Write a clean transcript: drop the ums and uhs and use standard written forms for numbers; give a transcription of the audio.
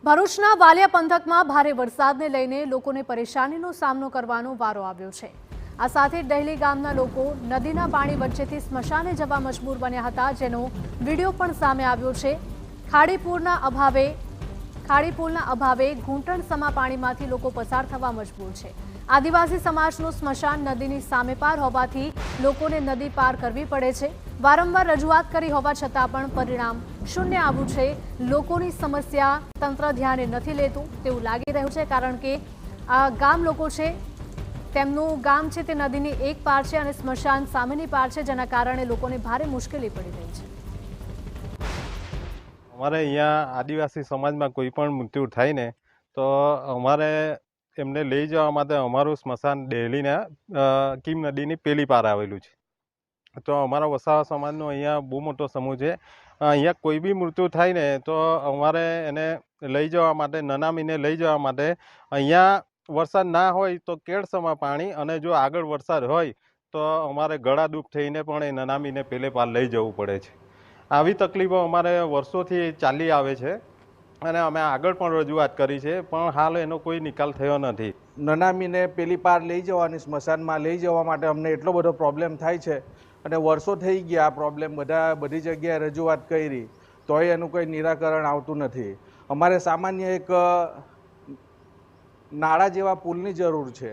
ભરૂચના વાલિયા પંથકમાં ભારે વરસાદને લઈને લોકોને પરેશાનીનો સામનો કરવાનો વારો આવ્યો છે। આ સાથે ડહેલી ગામના લોકો નદીના પાણી વચ્ચેથી સ્મશાને જવા મજબૂર બન્યા હતા, જેનો વિડીયો પણ સામે આવ્યો છે। ખાડીપુલના અભાવે ઘૂંટણસમા પાણીમાંથી લોકો પસાર થવા મજબૂર છે। આદિવાસી સમાજનું સ્મશાન નદીની સામે પાર હોવાથી લોકોને નદી પાર કરવી પડે છે। વારંવાર રજૂઆત કરી હોવા છતાં પણ પરિણામ શૂન્ય આવ્યું છે। લોકોની સમસ્યા તંત્ર ધ્યાને નથી લેતું તેવું લાગી રહ્યું છે, કારણ કે આ ગામ લોકો છે, તેમનું ગામ છે તે નદીની એક પાર છે અને સ્મશાન સામેની પાર છે, જેના કારણે લોકોને ભારે મુશ્કેલી પડી રહી છે। અમારે અહીંયા આદિવાસી સમાજમાં કોઈ પણ મૃત્યુ થાય ને તો અમારે એમને લઈ જવા માટે અમારું સ્મશાન ડેલીના કીમ નદીની પેલી પાર આવેલું છે। તો અમારા વસાવા સમાજનો અહીંયા બહુ મોટો સમૂહ છે। અહીંયા કોઈ બી મૃત્યુ થાય ને તો અમારે એને લઈ જવા માટે નનામીને લઈ જવા માટે અહીંયા વરસાદ ના હોય તો કેળસમાં પાણી, અને જો આગળ વરસાદ હોય તો અમારે ગળા ડૂબ થઈને પણ એ નનામીને પેલે પાર લઈ જવું પડે છે। આવી તકલીફો અમારે વર્ષોથી ચાલી આવે છે અને અમે આગળ પણ રજૂઆત કરી છે, પણ હાલ એનો કોઈ નિકાલ થયો નથી। નનામીને પેલી પાર લઈ જવાની સ્મશાનમાં લઈ જવા માટે અમને એટલો બધો પ્રોબ્લેમ થાય છે અને વર્ષો થઈ ગયા આ પ્રોબ્લેમ બધી જગ્યાએ રજૂઆત કરી તોય એનું કોઈ નિરાકરણ આવતું નથી। અમારે સામાન્ય એક નાળા જેવા પુલની જરૂર છે।